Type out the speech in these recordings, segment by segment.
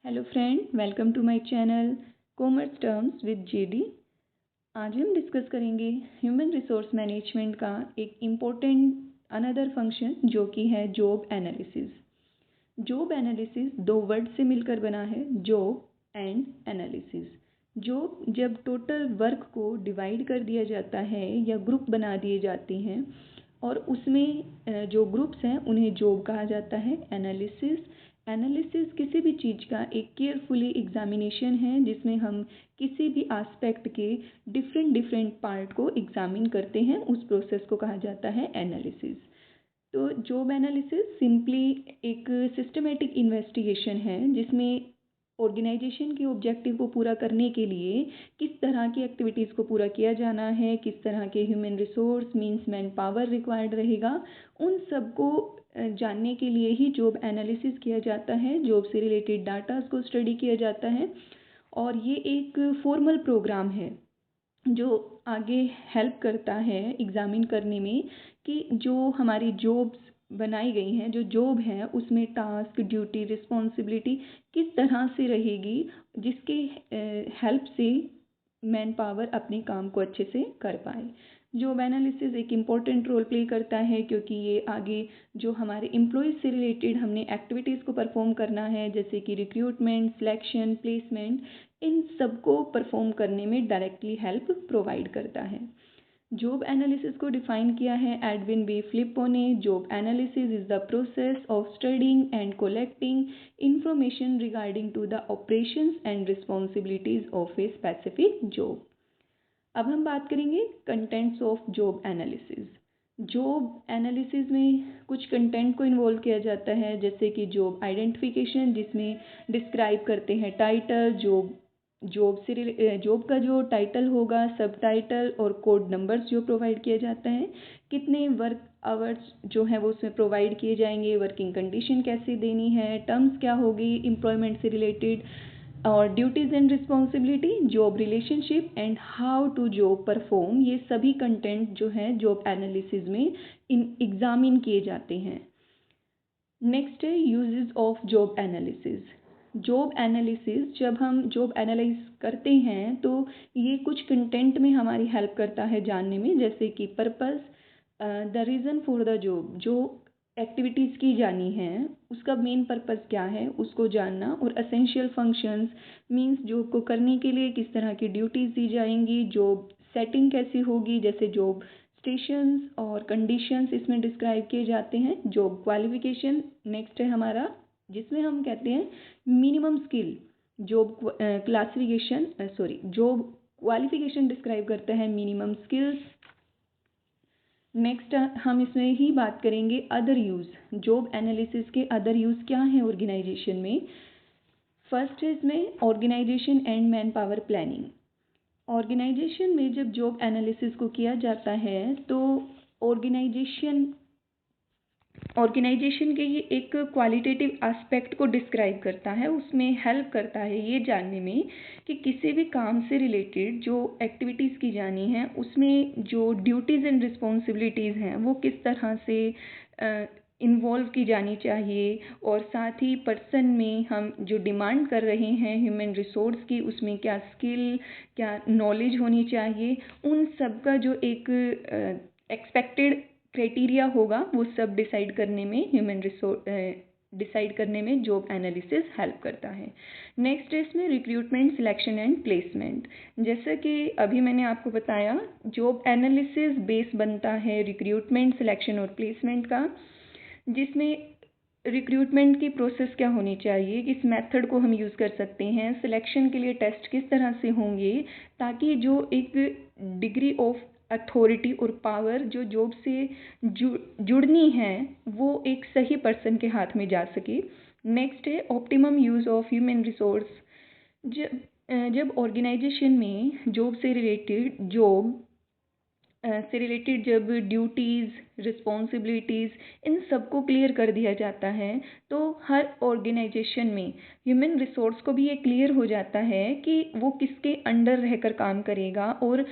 Hello friend, welcome to my channel commerce terms with JD. आज हम discuss करेंगे human resource management का एक इम्पोर्टेंट अनदर फंक्शन जो कि है जॉब एनालिसिस। जॉब एनालिसिस दो वर्ड से मिलकर बना है, जॉब एंड एनालिसिस। जॉब जब टोटल वर्क को डिवाइड कर दिया जाता है या ग्रुप बना दिए जाते हैं और उसमें जो ग्रुप्स हैं उन्हें जॉब कहा जाता है। एनालिसिस किसी भी चीज़ का एक केयरफुली एग्जामिनेशन है जिसमें हम किसी भी एस्पेक्ट के डिफरेंट पार्ट को एग्जामिन करते हैं, उस प्रोसेस को कहा जाता है एनालिसिस। तो जॉब एनालिसिस सिंपली एक सिस्टमेटिक इन्वेस्टिगेशन है जिसमें ऑर्गेनाइजेशन के ऑब्जेक्टिव को पूरा करने के लिए किस तरह की एक्टिविटीज़ को पूरा किया जाना है, किस तरह के human resource means man power required रहेगा, उन सब को जानने के लिए ही जॉब एनालिसिस किया जाता है। जॉब से रिलेटेड डाटास को स्टडी किया जाता है और ये एक फॉर्मल प्रोग्राम है जो आगे हेल्प करता है एग्ज़ामिन करने में कि जो हमारी जॉब्स बनाई गई हैं, जो जॉब है उसमें टास्क, ड्यूटी, रिस्पॉन्सिबिलिटी किस तरह से रहेगी जिसके हेल्प से मैन पावर अपने काम को अच्छे से कर पाए। जॉब एनालिसिस एक इम्पॉर्टेंट रोल प्ले करता है क्योंकि ये आगे जो हमारे एम्प्लॉयज़ से रिलेटेड हमने एक्टिविटीज़ को परफॉर्म करना है जैसे कि रिक्रूटमेंट, सिलेक्शन, प्लेसमेंट, इन सबको परफॉर्म करने में डायरेक्टली हेल्प प्रोवाइड करता है। जॉब एनालिसिस को डिफाइन किया है एडविन बी फ्लिपो ने। Job analysis is the process of studying and collecting information regarding to the operations and responsibilities of a specific job. अब हम बात करेंगे contents of job analysis. Job analysis में कुछ कंटेंट को इन्वॉल्व किया जाता है जैसे कि जॉब आइडेंटिफिकेशन जिसमें डिस्क्राइब करते हैं टाइटल, जॉब का जो टाइटल होगा, सब टाइटल और कोड नंबर्स जो प्रोवाइड किया जाता है, कितने वर्क आवर्स जो है वो उसमें प्रोवाइड किए जाएंगे, वर्किंग कंडीशन कैसे देनी है, टर्म्स क्या होगी एम्प्लॉयमेंट से रिलेटेड, और duties and responsibility, job relationship and how to job perform. ये सभी कंटेंट जो है जॉब एनालिसिस में एग्जामिन किए जाते हैं। नेक्स्ट है uses of job analysis. Job analysis जब हम जॉब एनालाइज करते हैं तो ये कुछ कंटेंट में हमारी हेल्प करता है जानने में, जैसे कि purpose, the reason for the job, जो एक्टिविटीज़ की जानी है उसका मेन पर्पस क्या है उसको जानना, और असेंशियल फंक्शंस मींस जॉब को करने के लिए किस तरह की ड्यूटीज़ दी जाएंगी, जॉब सेटिंग कैसी होगी, जैसे जॉब स्टेशंस और कंडीशंस इसमें डिस्क्राइब किए जाते हैं। जॉब क्वालिफिकेशन नेक्स्ट है हमारा, जिसमें हम कहते हैं minimum skill. Job job qualification describe करता है मिनिमम स्किल्स। नेक्स्ट हम इसमें ही बात करेंगे अदर यूज़। जॉब एनालिसिस के अदर यूज़ क्या हैं ऑर्गेनाइजेशन में। फर्स्ट है इसमें organisation and man power planning. Organisation में जब जॉब एनालिसिस को किया जाता है तो ऑर्गेनाइजेशन के ये एक क्वालिटेटिव एस्पेक्ट को डिस्क्राइब करता है, उसमें हेल्प करता है ये जानने में कि किसी भी काम से रिलेटेड जो एक्टिविटीज़ की जानी है उसमें जो ड्यूटीज़ एंड रिस्पॉन्सिबिलिटीज़ हैं वो किस तरह से इन्वॉल्व की जानी चाहिए, और साथ ही पर्सन में हम जो डिमांड कर रहे हैं ह्यूमन रिसोर्स की उसमें क्या स्किल, क्या नॉलेज होनी चाहिए, उन सब का जो एक एक्सपेक्टेड क्राइटेरिया होगा वो सब डिसाइड करने में जॉब एनालिसिस हेल्प करता है। नेक्स्ट इसमें रिक्रूटमेंट, सिलेक्शन एंड प्लेसमेंट। जैसा कि अभी मैंने आपको बताया जॉब एनालिसिस बेस बनता है रिक्रूटमेंट, सिलेक्शन और प्लेसमेंट का, जिसमें रिक्रूटमेंट की प्रोसेस क्या होनी चाहिए, किस मेथड को हम यूज़ कर सकते हैं, सिलेक्शन के लिए टेस्ट किस तरह से होंगे ताकि जो एक डिग्री ऑफ अथॉरिटी और पावर जो जॉब से जुड़नी है वो एक सही पर्सन के हाथ में जा सके। नेक्स्ट है optimum use of human resource. जब ऑर्गेनाइजेशन में जॉब से रिलेटेड जब ड्यूटीज़, रिस्पॉन्सिबिलिटीज़ इन सबको क्लियर कर दिया जाता है तो हर ऑर्गेनाइजेशन में ह्यूमन रिसोर्स को भी ये क्लियर हो जाता है कि वो किसके अंडर रहकर काम करेगा और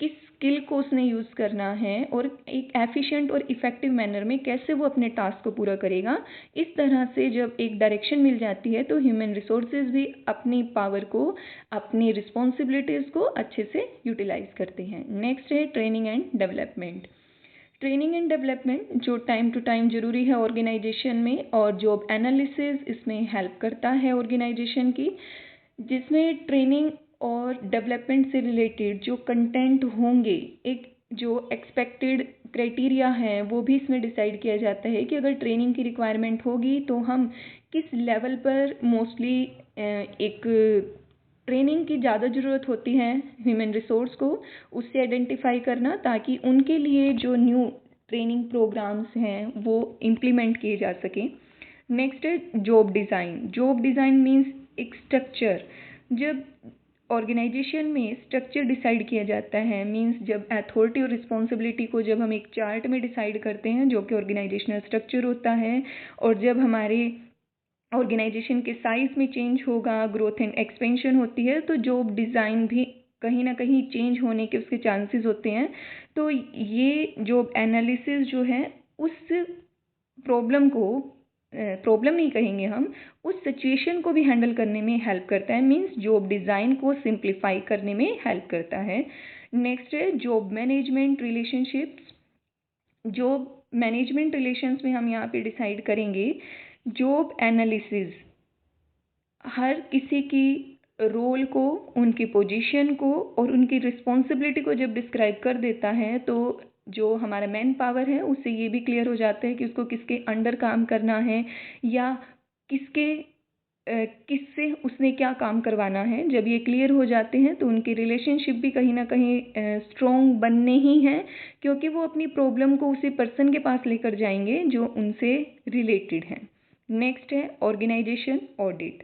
किस स्किल को उसने यूज़ करना है और एक एफिशिएंट और इफ़ेक्टिव मैनर में कैसे वो अपने टास्क को पूरा करेगा। इस तरह से जब एक डायरेक्शन मिल जाती है तो ह्यूमन रिसोर्सेज भी अपनी पावर को, अपनी रिस्पॉन्सिबिलिटीज़ को अच्छे से यूटिलाइज करते हैं। नेक्स्ट है training and development. Training and development जो टाइम टू टाइम ज़रूरी है ऑर्गेनाइजेशन में, और जॉब एनालिसिस इसमें हेल्प करता है ऑर्गेनाइजेशन की, जिसमें ट्रेनिंग और डेवलपमेंट से रिलेटेड जो कंटेंट होंगे, एक जो एक्सपेक्टेड क्राइटेरिया है वो भी इसमें डिसाइड किया जाता है कि अगर ट्रेनिंग की रिक्वायरमेंट होगी तो हम किस लेवल पर मोस्टली एक ट्रेनिंग की ज़्यादा ज़रूरत होती है ह्यूमन रिसोर्स को, उससे आइडेंटिफाई करना ताकि उनके लिए जो न्यू ट्रेनिंग प्रोग्राम्स हैं वो इम्प्लीमेंट किए जा सकें। नेक्स्ट है job design. Job design means एक स्ट्रक्चर। जब ऑर्गेनाइजेशन में स्ट्रक्चर डिसाइड किया जाता है, मीन्स जब अथॉरिटी और रिस्पॉन्सिबिलिटी को जब हम एक चार्ट में डिसाइड करते हैं जो कि ऑर्गेनाइजेशनल स्ट्रक्चर होता है, और जब हमारे ऑर्गेनाइजेशन के साइज में चेंज होगा, ग्रोथ एंड एक्सपेंशन होती है, तो जॉब डिज़ाइन भी कहीं ना कहीं चेंज होने के उसके चांसेस होते हैं। तो ये जॉब एनालिसिस जो है उस प्रॉब्लम को, प्रॉब्लम नहीं कहेंगे हम, उस सिचुएशन को भी हैंडल करने में हेल्प करता है। मीन्स जॉब डिज़ाइन को सिंप्लीफाई करने में हेल्प करता है। नेक्स्ट है job management relationships. Job management relations में हम यहाँ पे डिसाइड करेंगे जॉब एनालिसिस हर किसी की रोल को, उनकी पोजीशन को और उनकी रिस्पॉन्सिबिलिटी को जब डिस्क्राइब कर देता है तो जो हमारा मैन पावर है उससे ये भी क्लियर हो जाता है कि उसको किसके अंडर काम करना है या किसके किससे उसने क्या काम करवाना है। जब ये क्लियर हो जाते हैं तो उनकी रिलेशनशिप भी कहीं ना कहीं स्ट्रॉन्ग बनने ही हैं, क्योंकि वो अपनी प्रॉब्लम को उसी पर्सन के पास लेकर जाएंगे जो उनसे रिलेटेड है। नेक्स्ट है ऑर्गेनाइजेशन ऑडिट।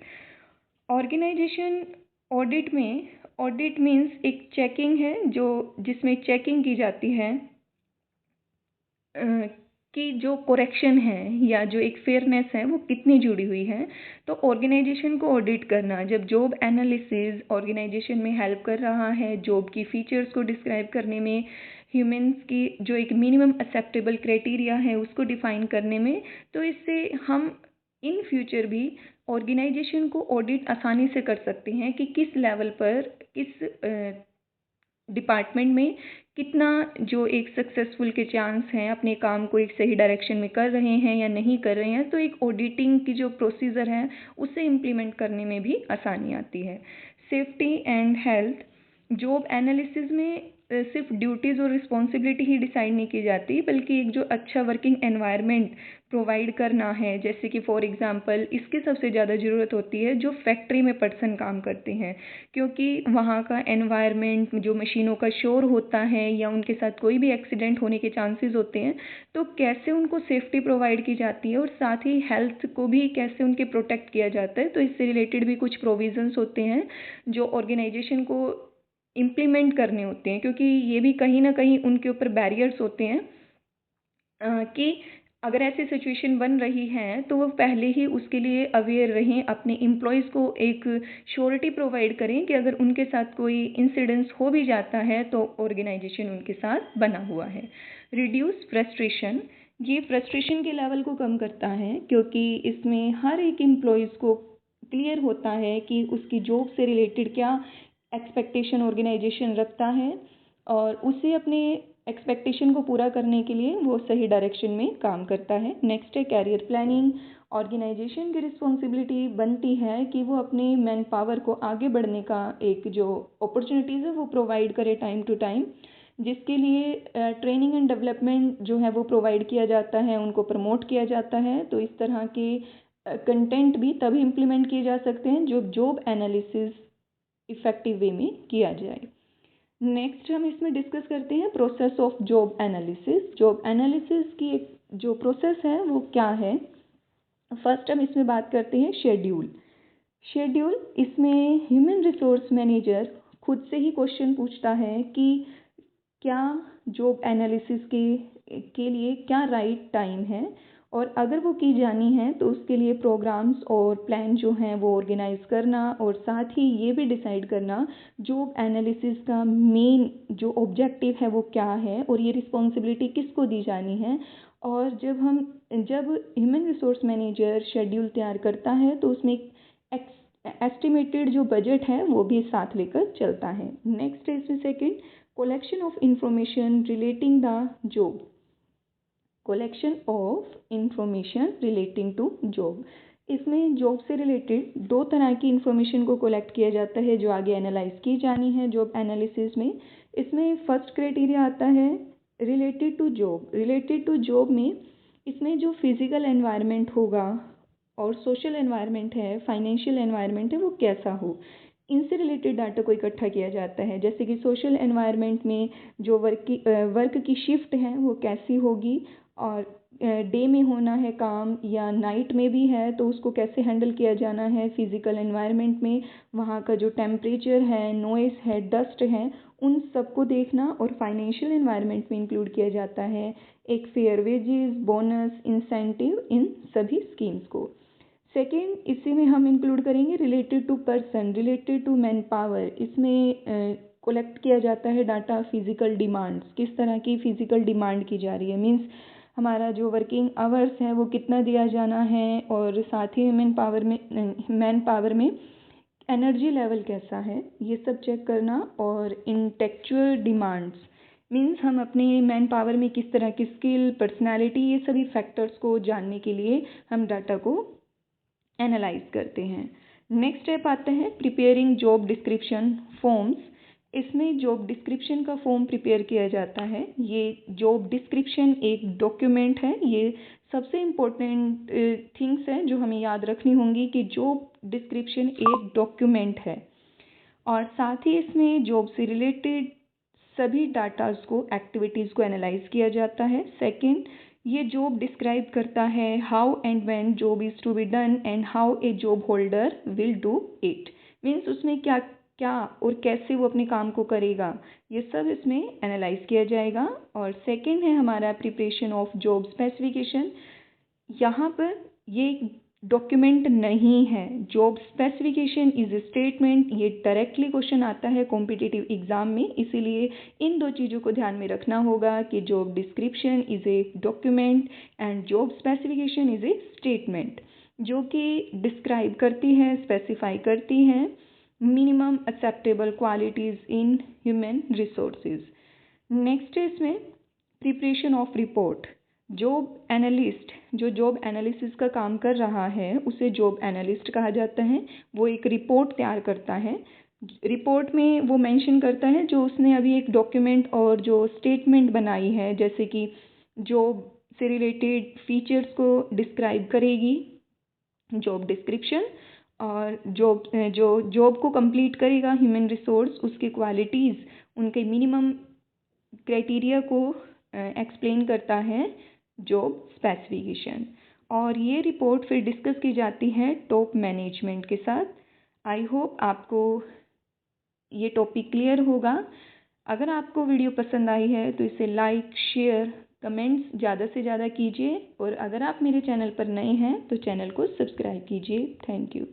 ऑर्गेनाइजेशन ऑडिट में, ऑडिट मीन्स एक चेकिंग है जो जिसमें चेकिंग की जाती है कि जो करेक्शन है या जो एक फेयरनेस है वो कितनी जुड़ी हुई है। तो ऑर्गेनाइजेशन को ऑडिट करना, जब जॉब एनालिसिस ऑर्गेनाइजेशन में हेल्प कर रहा है जॉब की फीचर्स को डिस्क्राइब करने में, ह्यूमंस की जो एक मिनिमम एक्सेप्टेबल क्राइटेरिया है उसको डिफाइन करने में, तो इससे हम इन फ्यूचर भी ऑर्गेनाइजेशन को ऑडिट आसानी से कर सकते हैं कि किस लेवल पर, किस डिपार्टमेंट में कितना जो एक सक्सेसफुल के चांस हैं, अपने काम को एक सही डायरेक्शन में कर रहे हैं या नहीं कर रहे हैं। तो एक ऑडिटिंग की जो प्रोसीजर है उसे इम्प्लीमेंट करने में भी आसानी आती है। Safety and health. Job analysis में सिर्फ ड्यूटीज़ और रिस्पॉन्सिबिलिटी ही डिसाइड नहीं की जाती, बल्कि एक जो अच्छा वर्किंग एनवायरनमेंट प्रोवाइड करना है। जैसे कि फॉर एग्जांपल इसकी सबसे ज़्यादा ज़रूरत होती है जो फैक्ट्री में पर्सन काम करते हैं, क्योंकि वहाँ का एनवायरनमेंट, जो मशीनों का शोर होता है या उनके साथ कोई भी एक्सीडेंट होने के चांसेस होते हैं, तो कैसे उनको सेफ्टी प्रोवाइड की जाती है और साथ ही हेल्थ को भी कैसे उनके प्रोटेक्ट किया जाता है। तो इससे रिलेटेड भी कुछ प्रोविजंस होते हैं जो ऑर्गेनाइजेशन को इम्प्लीमेंट करने होते हैं, क्योंकि ये भी कहीं ना कहीं उनके ऊपर बैरियर्स होते हैं कि अगर ऐसी सिचुएशन बन रही है तो वो पहले ही उसके लिए अवेयर रहें, अपने एम्प्लॉयज़ को एक श्योरिटी प्रोवाइड करें कि अगर उनके साथ कोई इंसिडेंस हो भी जाता है तो ऑर्गेनाइजेशन उनके साथ बना हुआ है। Reduce frustration. ये फ्रस्ट्रेशन के लेवल को कम करता है, क्योंकि इसमें हर एक एम्प्लॉयज़ को क्लियर होता है कि उसकी जॉब से रिलेटेड क्या एक्सपेक्टेशन ऑर्गेनाइजेशन रखता है, और उसे अपने एक्सपेक्टेशन को पूरा करने के लिए वो सही डायरेक्शन में काम करता है। नेक्स्ट है कैरियर प्लानिंग। ऑर्गेनाइजेशन की रिस्पॉन्सिबिलिटी बनती है कि वो अपने मैन पावर को आगे बढ़ने का एक जो अपॉर्चुनिटीज़ है वो प्रोवाइड करे टाइम टू टाइम, जिसके लिए ट्रेनिंग एंड डेवलपमेंट जो है वो प्रोवाइड किया जाता है, उनको प्रमोट किया जाता है। तो इस तरह के कंटेंट भी तभी इम्प्लीमेंट किए जा सकते हैं जो जॉब एनालिसिस इफ़ेक्टिव वे में किया जाए। नेक्स्ट हम इसमें डिस्कस करते हैं process of job analysis. Job analysis की एक जो प्रोसेस है वो क्या है। फर्स्ट हम इसमें बात करते हैं शेड्यूल। शेड्यूल, इसमें ह्यूमन रिसोर्स मैनेजर खुद से ही क्वेश्चन पूछता है कि क्या जॉब एनालिसिस के लिए क्या राइट टाइम है, और अगर वो की जानी है तो उसके लिए प्रोग्राम्स और प्लान जो हैं वो ऑर्गेनाइज करना, और साथ ही ये भी डिसाइड करना जॉब एनालिसिस का मेन जो ऑब्जेक्टिव है वो क्या है और ये रिस्पॉन्सिबिलिटी किसको दी जानी है। और जब ह्यूमन रिसोर्स मैनेजर शेड्यूल तैयार करता है तो उसमें एक एस्टिमेटेड जो बजट है वो भी साथ लेकर चलता है। नेक्स्ट है इसमें second, collection of information relating the job, collection of information relating to job। इसमें जॉब से रिलेटेड दो तरह की इंफॉर्मेशन को कलेक्ट किया जाता है जो आगे एनालाइज की जानी है जॉब एनालिसिस में। इसमें फर्स्ट क्राइटेरिया आता है related to job. Related to job में इसमें जो फिजिकल एनवायरनमेंट होगा और सोशल एनवायरनमेंट है, फाइनेंशियल एनवायरनमेंट है, वो कैसा हो, इनसे रिलेटेड डाटा को इकट्ठा किया जाता है। जैसे कि सोशल एनवायरनमेंट में जो वर्क की शिफ्ट है वो कैसी होगी, और डे में होना है काम या नाइट में भी है तो उसको कैसे हैंडल किया जाना है। फिजिकल एनवायरनमेंट में वहाँ का जो टेम्परेचर है, नॉइस है, डस्ट है, उन सबको देखना। और फाइनेंशियल एनवायरनमेंट में इंक्लूड किया जाता है एक फेयर वेजेस, बोनस, इंसेंटिव, इन सभी स्कीम्स को। सेकेंड, इसी में हम इंक्लूड करेंगे related to person, related to man power. इसमें कलेक्ट किया जाता है डाटा फिजिकल डिमांड्स, किस तरह की फिजिकल डिमांड की जा रही है, मीन्स हमारा जो वर्किंग आवर्स है वो कितना दिया जाना है, और साथ ही मैन पावर में एनर्जी लेवल कैसा है, ये सब चेक करना। और इंटेलेक्चुअल डिमांड्स मीन्स हम अपने मैन पावर में किस तरह की स्किल, पर्सनालिटी, ये सभी फैक्टर्स को जानने के लिए हम डाटा को एनालाइज करते हैं। नेक्स्ट स्टेप आता है प्रिपेयरिंग जॉब डिस्क्रिप्शन फॉर्म्स। इसमें जॉब डिस्क्रिप्शन का फॉर्म प्रिपेयर किया जाता है। ये जॉब डिस्क्रिप्शन एक डॉक्यूमेंट है, ये सबसे इम्पोर्टेंट थिंग्स हैं जो हमें याद रखनी होंगी कि जॉब डिस्क्रिप्शन एक डॉक्यूमेंट है। और साथ ही इसमें जॉब से रिलेटेड सभी डाटाज को, एक्टिविटीज़ को एनालाइज किया जाता है। सेकंड, ये जॉब डिस्क्राइब करता है how and when job is to be done and how a job holder will do it, means उसमें क्या क्या और कैसे वो अपने काम को करेगा, ये सब इसमें एनालाइज किया जाएगा। और सेकंड है हमारा प्रिपरेशन ऑफ जॉब स्पेसिफिकेशन। यहाँ पर ये डॉक्यूमेंट नहीं है, job specification is a statement. ये डायरेक्टली क्वेश्चन आता है कॉम्पिटिटिव एग्जाम में, इसीलिए इन दो चीज़ों को ध्यान में रखना होगा कि job description is a document and job specification is a statement, जो कि डिस्क्राइब करती है, स्पेसिफाई करती है minimum acceptable qualities in human resources. Next है इसमें preparation of report. Job analyst जो जॉब एनालिसिस का काम कर रहा है उसे जॉब एनालिस्ट कहा जाता है। वो एक रिपोर्ट तैयार करता है। रिपोर्ट में वो मेंशन करता है जो उसने अभी एक डॉक्यूमेंट और जो स्टेटमेंट बनाई है, जैसे कि जॉब से रिलेटेड फीचर्स को डिस्क्राइब करेगी जॉब डिस्क्रिप्शन, और जॉब को कंप्लीट करेगा ह्यूमन रिसोर्स, उसकी क्वालिटीज़, उनके मिनिमम क्राइटेरिया को एक्सप्लेन करता है जॉब स्पेसिफिकेशन। और ये रिपोर्ट फिर डिस्कस की जाती है टॉप मैनेजमेंट के साथ। आई होप आपको ये टॉपिक क्लियर होगा। अगर आपको वीडियो पसंद आई है तो इसे लाइक, शेयर, कमेंट्स ज़्यादा से ज़्यादा कीजिए, और अगर आप मेरे चैनल पर नए हैं तो चैनल को सब्सक्राइब कीजिए। Thank you.